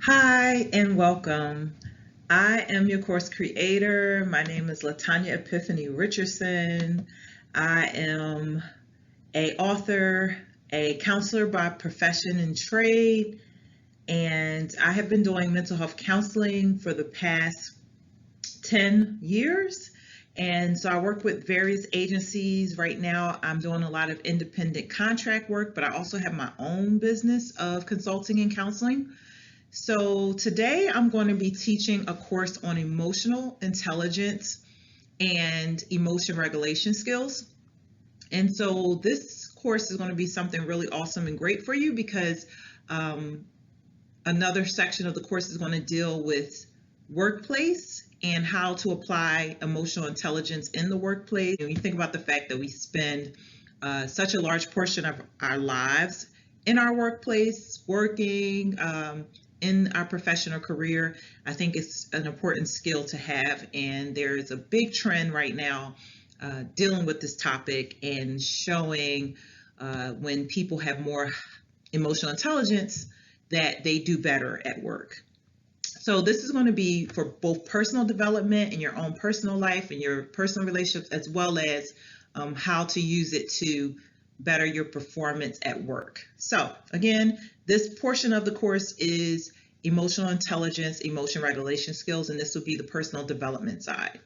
Hi and welcome. I am your course creator. My name is Latanya Epiphany Richardson. I am a author, a counselor by profession and trade, and I have been doing mental health counseling for the past 10 years. And so I work with various agencies. Right now, I'm doing a lot of independent contract work, but I also have my own business of consulting and counseling. So today I'm going to be teaching a course on emotional intelligence and emotion regulation skills. And so this course is going to be something really awesome and great for you because um, another section of the course is going to deal with workplace and how to apply emotional intelligence in the workplace. And you think about the fact that we spend such a large portion of our lives in our workplace, working, in our professional career. I think it's an important skill to have. And there's a big trend right now dealing with this topic and showing when people have more emotional intelligence that they do better at work. So this is going to be for both personal development in your own personal life and your personal relationships, as well as how to use it to better your performance at work. So again, this portion of the course is emotional intelligence, emotion regulation skills, and this will be the personal development side.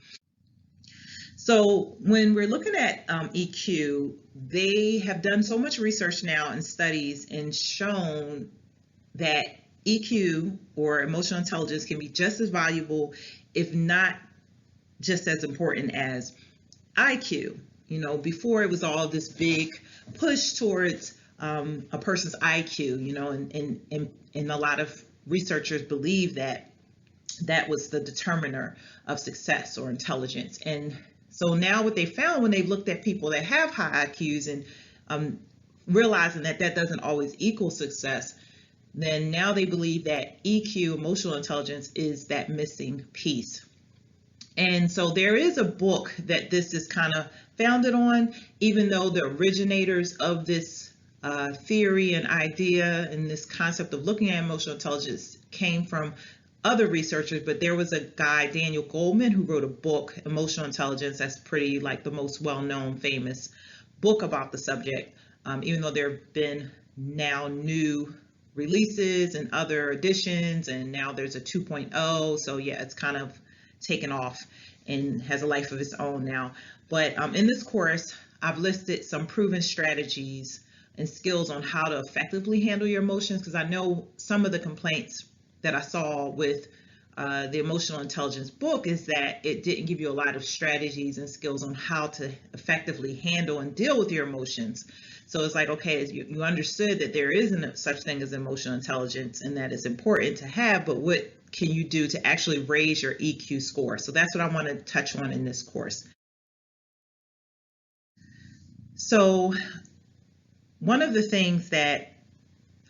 So when we're looking at EQ, they have done so much research now and studies and shown that EQ or emotional intelligence can be just as valuable, if not just as important as IQ. You know, before it was all this big push towards a person's IQ, you know, and a lot of researchers believe that that was the determiner of success or intelligence. And so now what they found when they've looked at people that have high IQs and realizing that that doesn't always equal success, then now they believe that EQ, emotional intelligence, is that missing piece. And so there is a book that this is kind of founded on, even though the originators of this theory and idea and this concept of looking at emotional intelligence came from other researchers, but there was a guy, Daniel Goleman, who wrote a book, Emotional Intelligence. That's pretty like the most well-known, famous book about the subject, even though there have been now new releases and other editions, and now there's a 2.0. So yeah, it's kind of taken off and has a life of its own now. But in this course, I've listed some proven strategies and skills on how to effectively handle your emotions, because I know some of the complaints that I saw with the emotional intelligence book is that it didn't give you a lot of strategies and skills on how to effectively handle and deal with your emotions. So it's like, okay, you understood that there isn't such thing as emotional intelligence and that it's important to have, but what can you do to actually raise your EQ score? So that's what I want to touch on in this course. So one of the things that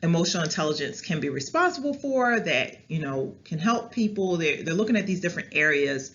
emotional intelligence can be responsible for, that can help people, they're looking at these different areas,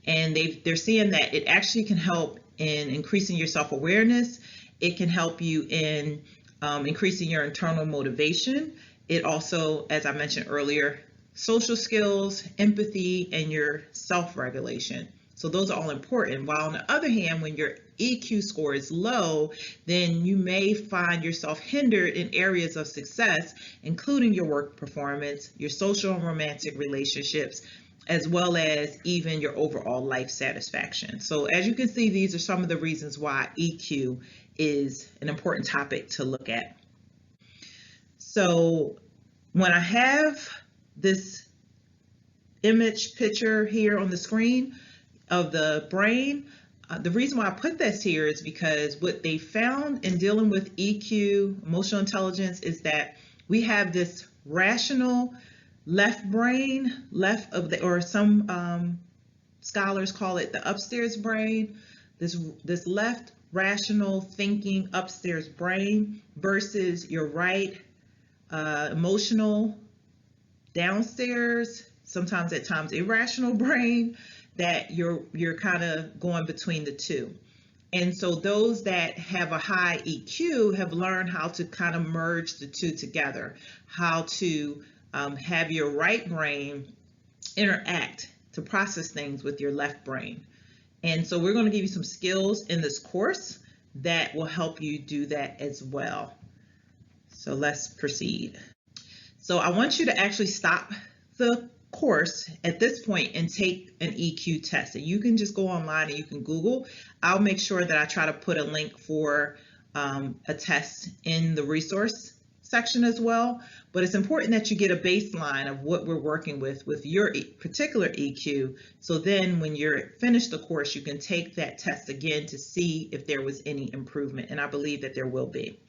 and they're seeing that it actually can help in increasing your self-awareness. It can help you in increasing your internal motivation. It also, as I mentioned earlier, social skills, empathy, and your self-regulation. So those are all important. While on the other hand, when your EQ score is low, then you may find yourself hindered in areas of success, including your work performance, your social and romantic relationships, as well as even your overall life satisfaction. So as you can see, these are some of the reasons why EQ is an important topic to look at. So when I have this image picture here on the screen of the brain, the reason why I put this here is because what they found in dealing with EQ, emotional intelligence, is that we have this rational left brain, left of the, or some scholars call it the upstairs brain, this left rational thinking upstairs brain versus your right emotional downstairs, sometimes at times irrational brain, that you're kind of going between the two. And so those that have a high EQ have learned how to kind of merge the two together, how to have your right brain interact to process things with your left brain. And so we're going to give you some skills in this course that will help you do that as well. So let's proceed. So I want you to actually stop the course at this point and take an EQ test. And you can just go online and you can Google. I'll make sure that I try to put a link for a test in the resource section as well. But it's important that you get a baseline of what we're working with your particular EQ. So then when you're finished the course, you can take that test again to see if there was any improvement. And I believe that there will be.